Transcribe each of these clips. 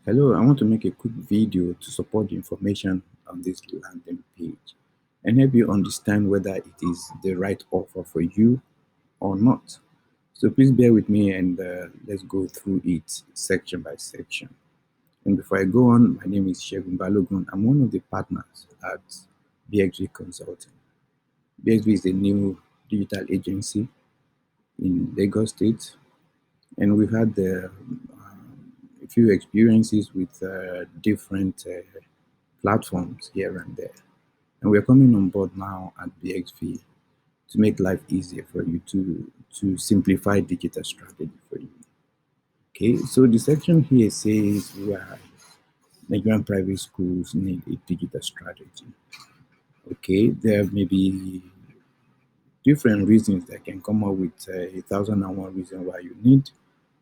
Hello, I want to make a quick video to support the information on this landing page and help you understand whether it is the right offer for you or not. So please bear with me and let's go through it section by section. And before I go on, my name is Shegun Balogun. I'm one of the partners at BXV Consulting. BXV is a new digital agency in Lagos State, and we've had a few experiences with different platforms here and there. And we're coming on board now at BXV to make life easier for you to simplify digital strategy for you. Okay, so the section here says why Nigerian private schools need a digital strategy. Okay, there may be different reasons that can come up with 1,001 reasons why you need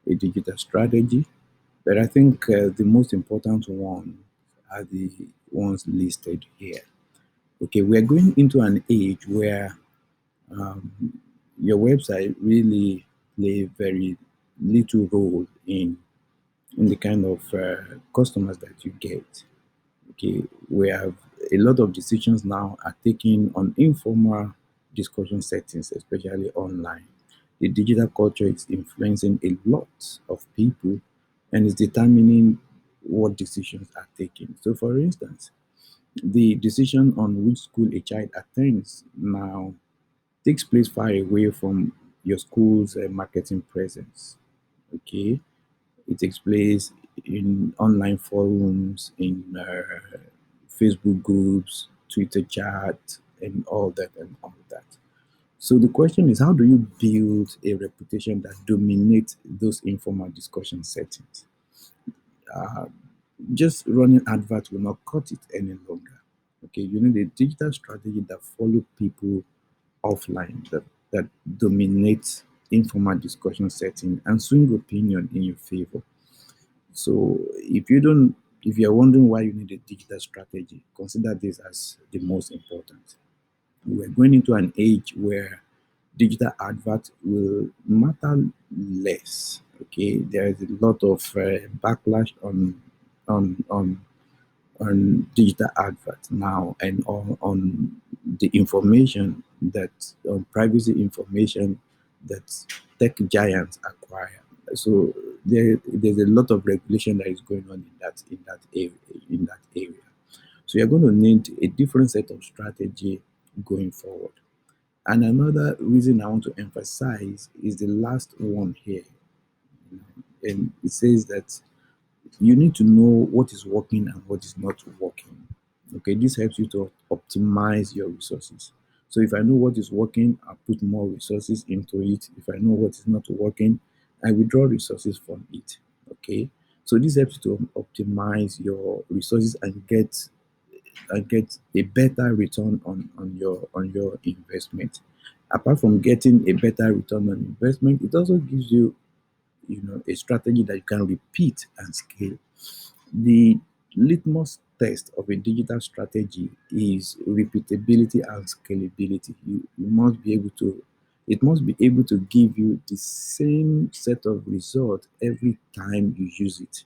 a digital strategy. But I think the most important one are the ones listed here. Okay, we're going into an age where um, your website really play very little role in the kind of customers that you get. Okay, we have a lot of decisions now are taken on informal discussion settings, especially online. The digital culture is influencing a lot of people and is determining what decisions are taken. So, for instance, the decision on which school a child attends now takes place far away from your school's marketing presence. Okay, it takes place in online forums, in Facebook groups, Twitter chat, and all that and all that. So the question is, how do you build a reputation that dominates those informal discussion settings? Uh, just running adverts will not cut it any longer. Okay, you need a digital strategy that follow people offline, that dominates informal discussion setting and swing opinion in your favor. So if you're wondering why you need a digital strategy, consider this as the most important. We're going into an age where digital advert will matter less. Okay, there is a lot of backlash on on on digital adverts now and on the information that on privacy information that tech giants acquire. So there's a lot of regulation that is going on in that area. So you're going to need a different set of strategy going forward. And another reason I want to emphasize is the last one here. And it says that you need to know what is working and what is not working. Okay, this helps you to optimize your resources. So if I know what is working, I put more resources into it. If I know what is not working, I withdraw resources from it. Okay, so this helps you to optimize your resources and get a better return on your investment. Apart from getting a better return on investment, it also gives you a strategy that you can repeat and scale. The litmus test of a digital strategy is repeatability and scalability. You must be able to it must be able to give you the same set of results every time you use it.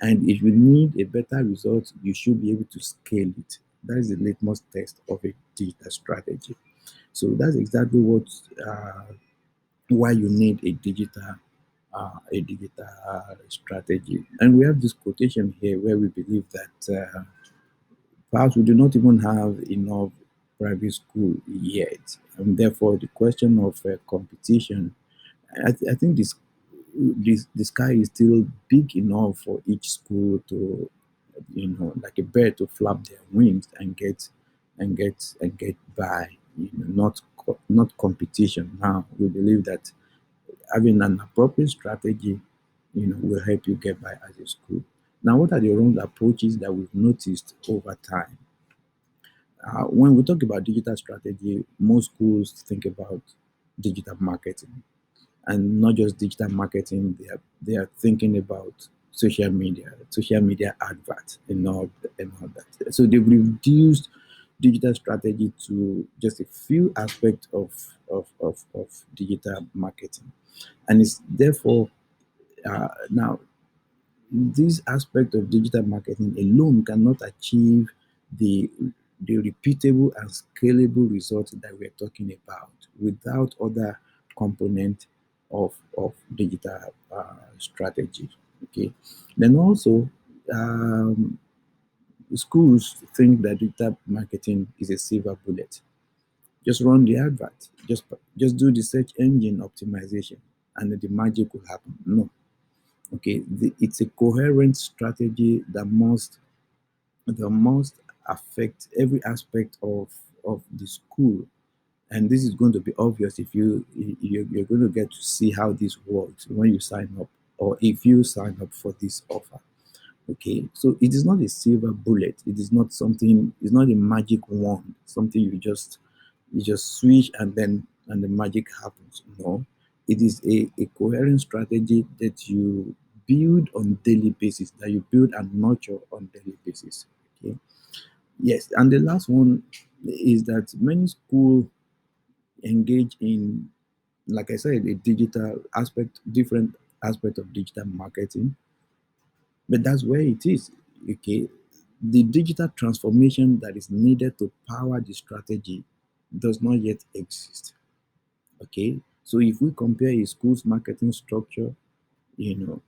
And if you need a better result, you should be able to scale it. That is the litmus test of a digital strategy. So that's exactly what why you need a digital strategy. And we have this quotation here where we believe that perhaps we do not even have enough private school yet, and therefore the question of competition. I think the sky is still big enough for each school to, like a bird to flap their wings and get by. Not competition. Now we believe that having an appropriate strategy, will help you get by as a school. Now, what are the wrong approaches that we've noticed over time? When we talk about digital strategy, most schools think about digital marketing, and not just digital marketing. They are thinking about social media adverts, and all that. So they've reduced digital strategy to just a few aspects of digital marketing, and it's therefore now this aspect of digital marketing alone cannot achieve the the repeatable and scalable results that we're talking about without other component of digital strategy. Okay, then also schools think that digital marketing is a silver bullet. Just run the advert, just do the search engine optimization, and then the magic will happen. No, okay, it's a coherent strategy that must affect every aspect of the school, and this is going to be obvious if you're going to get to see how this works when you sign up, or if you sign up for this offer. Okay, so it is not a silver bullet. It is not something. It's not a magic wand. Something you just switch and the magic happens. No, it is a coherent strategy that you build on daily basis. That you build and nurture on daily basis. Okay. Yes, and the last one is that many schools engage in, like I said, a digital aspect, different aspect of digital marketing, but that's where it is. Okay, the digital transformation that is needed to power the strategy does not yet exist. Okay, so if we compare a school's marketing structure, you know,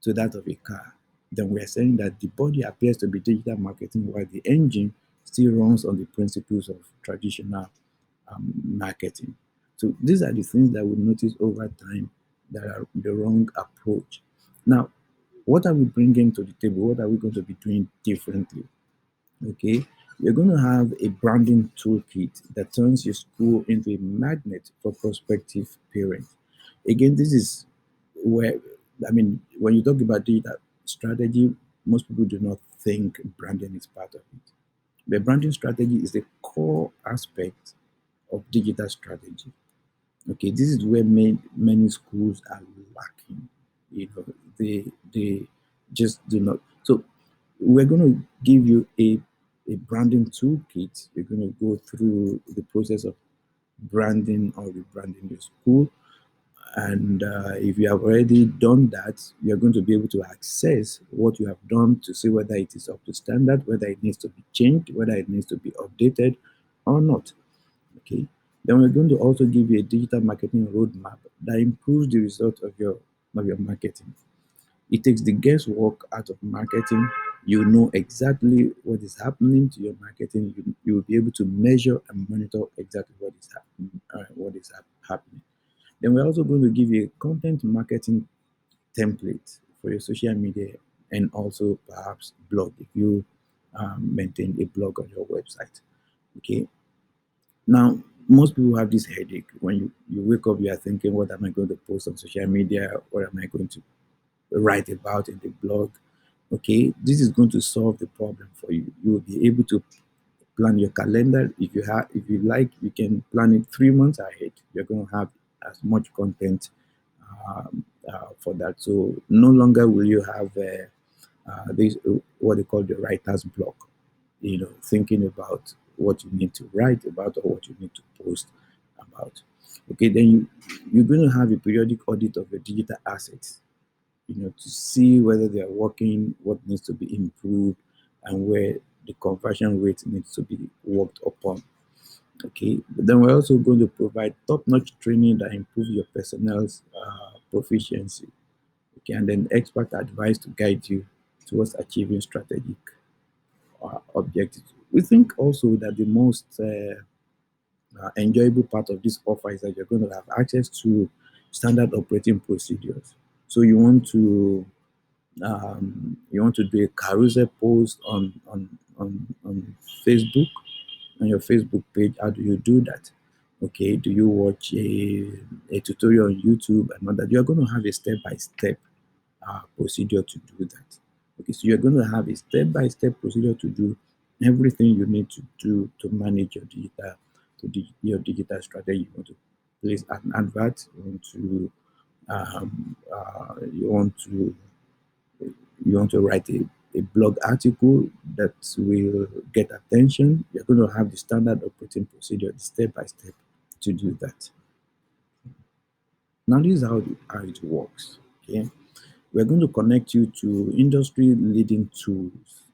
to that of a car, then we are saying that the body appears to be digital marketing while the engine still runs on the principles of traditional marketing. So these are the things that we notice over time that are the wrong approach. Now, what are we bringing to the table? What are we going to be doing differently? Okay, you're going to have a branding toolkit that turns your school into a magnet for prospective parents. Again, this is where, I mean, when you talk about digital strategy, most people do not think branding is part of it. The branding strategy is the core aspect of digital strategy. Okay, this is where many schools are lacking. They just do not. So we're going to give you a branding toolkit. You're going to go through the process of branding or rebranding your school. And if you have already done that, you're going to be able to access what you have done to see whether it is up to standard, whether it needs to be changed, whether it needs to be updated or not. Okay. Then we're going to also give you a digital marketing roadmap that improves the result of your marketing. It takes the guesswork out of marketing. You know exactly what is happening to your marketing. You will be able to measure and monitor exactly what is happening. Happening. Then we're also going to give you a content marketing template for your social media and also perhaps blog if you maintain a blog on your website. Okay. Now, most people have this headache. When you wake up, you are thinking, what am I going to post on social media? What am I going to write about in the blog? Okay, this is going to solve the problem for you. You will be able to plan your calendar. If you like, you can plan it 3 months ahead. You're going to have as much content for that. So no longer will you have this what they call the writer's block. Thinking about what you need to write about or what you need to post about. Okay, then you're going to have a periodic audit of your digital assets. To see whether they are working, what needs to be improved, and where the conversion rate needs to be worked upon. Okay, but then we're also going to provide top-notch training that improves your personnel's proficiency. Okay, and then expert advice to guide you towards achieving strategic objectives. We think also that the most enjoyable part of this offer is that you're going to have access to standard operating procedures. So you want to do a carousel post on Facebook, on your Facebook page. How do you do that? Okay, do you watch a tutorial on YouTube and all that? You're going to have a step-by-step procedure to do that. Okay, so you're going to have a step-by-step procedure to do everything you need to do to manage your digital strategy. You want to place an advert. You want to write a blog article that will get attention. You're going to have the standard operating procedure, the step by step to do that. Now, this is how it works. Okay. We're going to connect you to industry leading tools.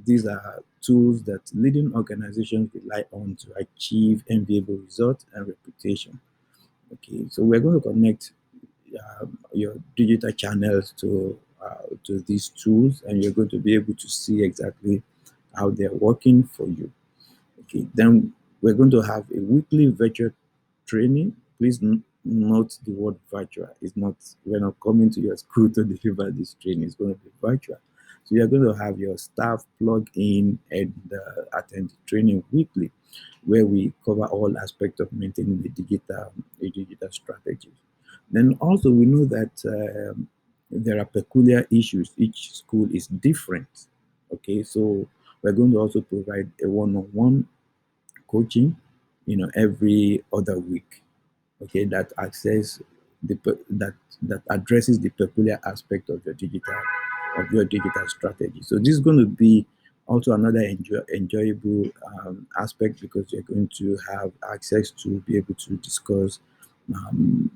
These are tools that leading organizations rely on to achieve enviable results and reputation. Okay, so we're going to connect your digital channels to these tools, and you're going to be able to see exactly how they're working for you. Okay, then we're going to have a weekly virtual training. Please note the word virtual. It's not, we're not coming to your school to deliver this training. It's going to be virtual. So you're going to have your staff plug in and attend the training weekly, where we cover all aspects of maintaining a digital strategy. Then also we know that there are peculiar issues. Each school is different. Okay, so we're going to also provide a one-on-one coaching, every other week. Okay, that access that addresses the peculiar aspect of your digital strategy. So this is going to be also another enjoyable aspect, because you're going to have access to be able to discuss um,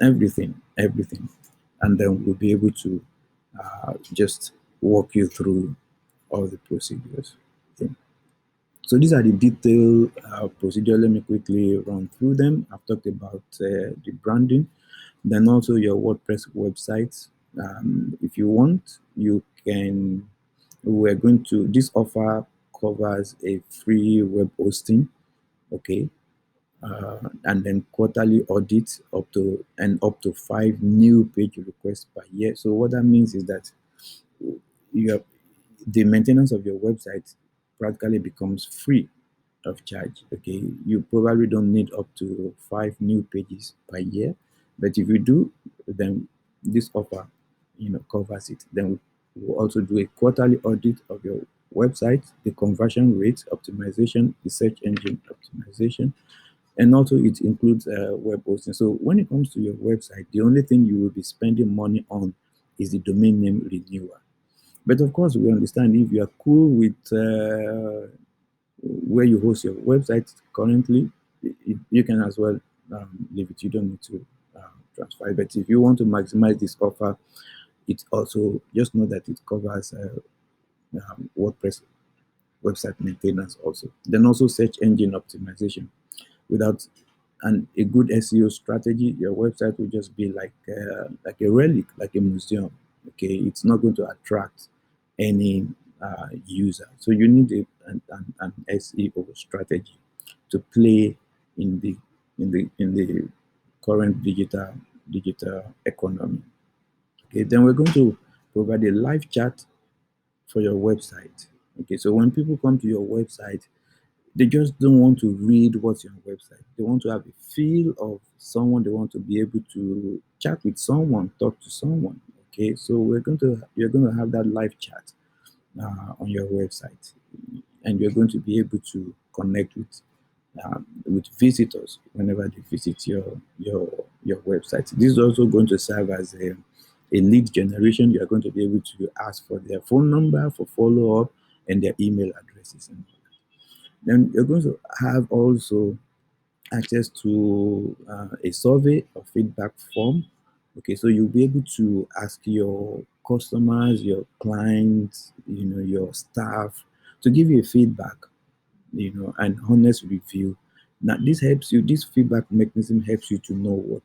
everything, and then we'll be able to just walk you through all the procedures. Okay. So these are the detailed procedure. Let me quickly run through them. I've talked about the branding, then also your WordPress website. If you want, you can. We're going to. This offer covers a free web hosting, okay, and then quarterly audits up to 5 new page requests per year. So what that means is that your the maintenance of your website practically becomes free of charge. Okay, you probably don't need up to 5 new pages per year, but if you do, then this offer, covers it. Then we'll also do a quarterly audit of your website, the conversion rate optimization, the search engine optimization, and also it includes web hosting. So when it comes to your website, the only thing you will be spending money on is the domain name renewal. But of course, we understand if you are cool with where you host your website currently, you can as well leave it. You don't need to transfer. But if you want to maximize this offer, it also just know that it covers WordPress website maintenance also. Then also search engine optimization. Without a good SEO strategy, your website will just be like a relic, like a museum. Okay, it's not going to attract any user. So you need an SEO strategy to play in the current digital economy. Okay, then we're going to provide a live chat for your website. Okay, so when people come to your website, they just don't want to read what's on your website. They want to have a feel of someone. They want to be able to chat with someone, talk to someone. Okay, so you're going to have that live chat on your website, and you're going to be able to connect with visitors whenever they visit your website. This is also going to serve as a lead generation. You are going to be able to ask for their phone number for follow up and their email addresses. And then you're going to have also access to a survey or feedback form. Okay, so you'll be able to ask your customers, your clients, your staff to give you a feedback, an honest review. Now, this feedback mechanism helps you to know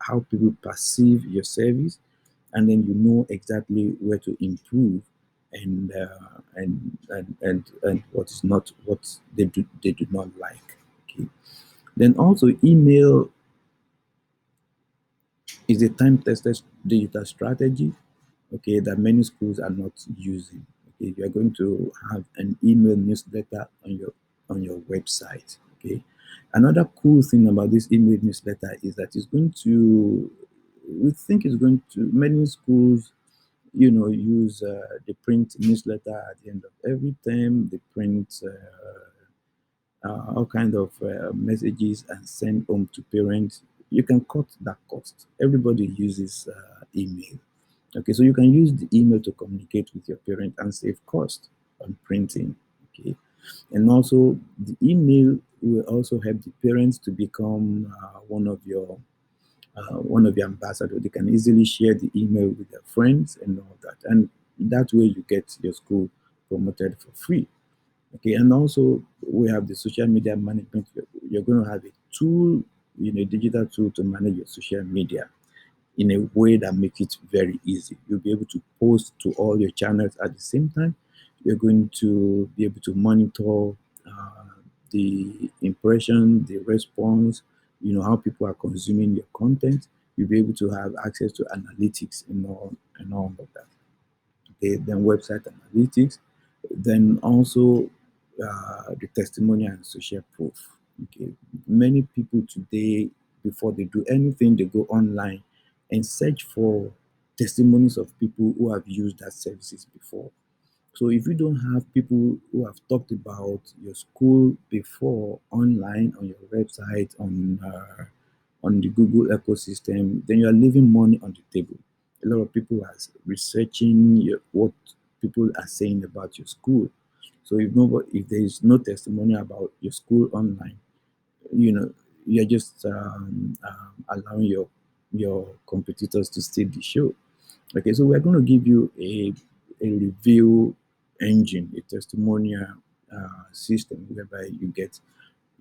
how people perceive your service, and then you know exactly where to improve and what is not, what they do not like. Okay. Then also email is a time-tested digital strategy, okay, that many schools are not using. Okay, you are going to have an email newsletter on your website. Okay, another cool thing about this email newsletter is that we think it's going to many schools, use the print newsletter at the end of every term. They print all kind of messages and send home to parents. You can cut that cost. Everybody uses email. Okay, so you can use the email to communicate with your parent and save cost on printing. Okay, and also the email will also help the parents to become one of your one of your ambassadors. They can easily share the email with their friends and all that. And that way you get your school promoted for free. Okay, and also we have the social media management. You're going to have a tool, a digital tool to manage your social media in a way that makes it very easy. You'll be able to post to all your channels at the same time. You're going to be able to monitor the impression, the response, how people are consuming your content. You'll be able to have access to analytics and all of that. Okay, then website analytics, then also the testimonial and social proof. Okay, many people today, before they do anything, they go online and search for testimonies of people who have used that services before. So if you don't have people who have talked about your school before online on your website, on the Google ecosystem, then you are leaving money on the table. A lot of people are researching what people are saying about your school. So if there is no testimony about your school online, you know you're just allowing your competitors to steal the show. Okay, so we're going to give you a review engine, a testimonial system whereby you get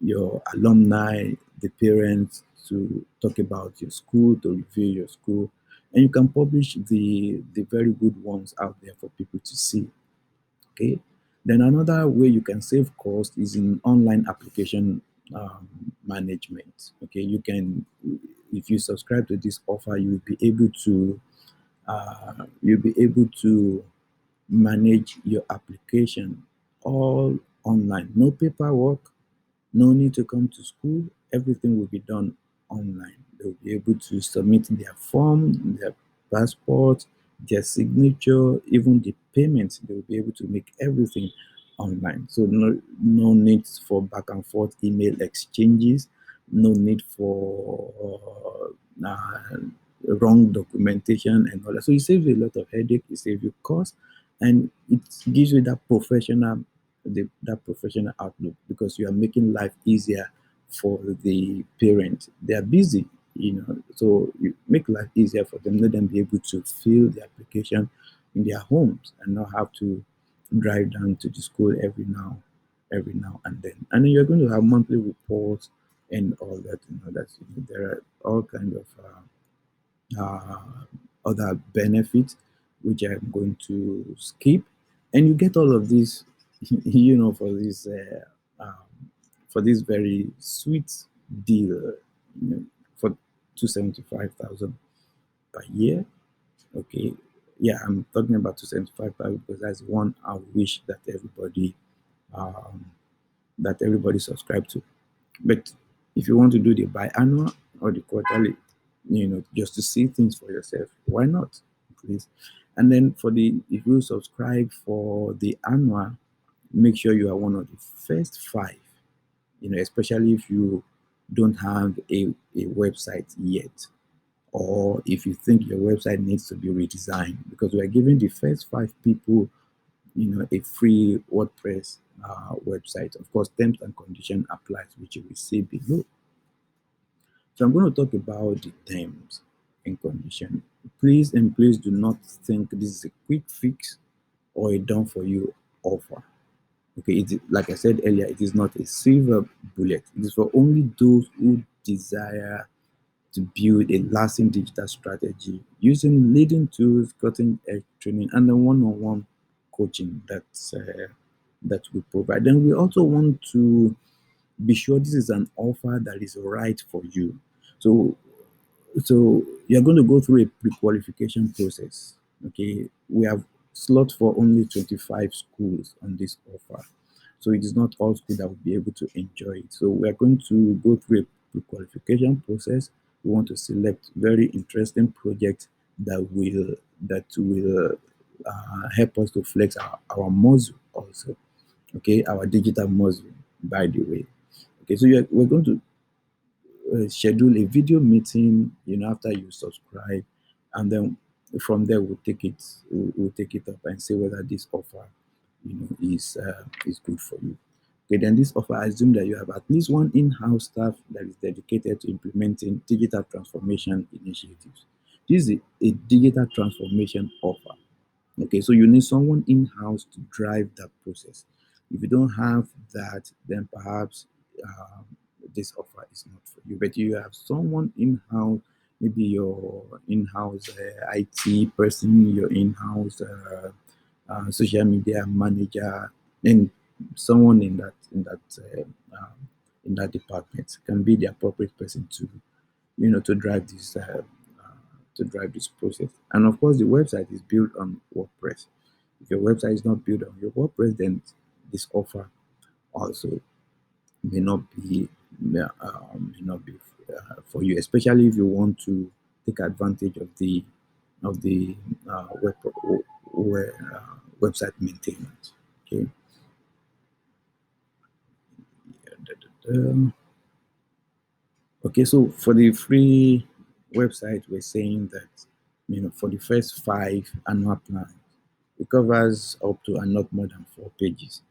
your alumni, the parents to talk about your school, to review your school, and you can publish the very good ones out there for people to see. Okay. Then another way you can save cost is in online application management. Okay, if you subscribe to this offer, you'll be able to manage your application all online. No paperwork, no need to come to school. Everything will be done online. They'll be able to submit their form, their passport, their signature, even the payments. They'll be able to make everything online. So no need for back and forth email exchanges. No need for wrong documentation and all that. So it saves you a lot of headache. It saves you cost, and it gives you that professional outlook, because you are making life easier for the parents. They are busy, so you make life easier for them. Let them be able to fill the application in their homes and not have to drive down to the school every now and then. And then you're going to have monthly reports and all that. There are all kinds of uh, other benefits, which I'm going to skip. And you get all of this, for this very sweet deal, for 275,000 per year. Okay, yeah, I'm talking about 275,000 because that's the one I wish um, that everybody subscribe to. But if you want to do the biannual or the quarterly, just to see things for yourself, why not? Please. And then if you subscribe for the annual, make sure you are one of the first five, especially if you don't have a website yet, or if you think your website needs to be redesigned, because we are giving the first five people, a free WordPress website. Of course, terms and condition applies, which you will see below. So I'm going to talk about the terms and condition. Please and please do not think this is a quick fix or a done for you offer. Okay, like I said earlier, it is not a silver bullet. It is for only those who desire to build a lasting digital strategy using leading tools, cutting edge training, and the one-on-one coaching that we provide. Then we also want to be sure this is an offer that is right for you. So you're going to go through a pre-qualification process. Okay, we have slots for only 25 schools on this offer. So it is not all schools that will be able to enjoy it. So we are going to go through a pre-qualification process. We want to select very interesting projects that will help us to flex our muscle also. Okay, our digital muscle, by the way. Okay, so we're going to schedule a video meeting, after you subscribe, and then from there we'll take it up and see whether this offer, is good for you. Okay, then this offer assumes that you have at least one in-house staff that is dedicated to implementing digital transformation initiatives. This is a digital transformation offer. Okay, so you need someone in-house to drive that process. If you don't have that, then perhaps um, this offer is not for you. But you have someone in-house, maybe your in-house IT person, your in-house social media manager, and someone in that department can be the appropriate person to to drive this process. And of course, the website is built on WordPress. If your website is not built on your WordPress, then this offer also may not be for you, especially if you want to take advantage of the website maintenance. Okay. Okay, so for the free website, we're saying that for the first 5 annual plans, it covers up to and not more than 4 pages.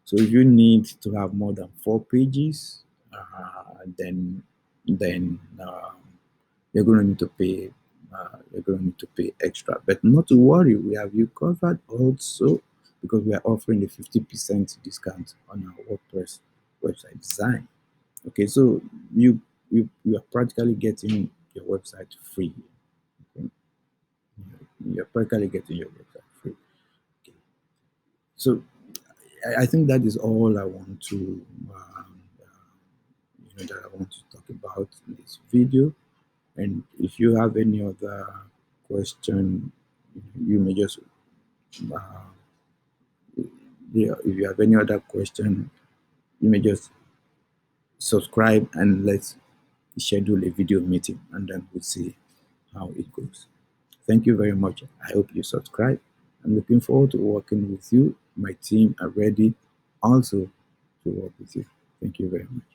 So if you need to have more than 4 pages, then you're going to need to pay. You're going to need to pay extra, but not to worry. We have you covered also because we are offering a 50% discount on our WordPress website design. Okay, so you are practically getting your website free. Okay? You're practically getting your website free. Okay. So I think that is all I want to that I want to talk about in this video. And if you have any other question, you may just uh, yeah, if you have any other question, you may just subscribe and let's schedule a video meeting, and then we'll see how it goes. Thank you very much. I hope you subscribe. I'm looking forward to working with you. My team are ready also to work with you. Thank you very much.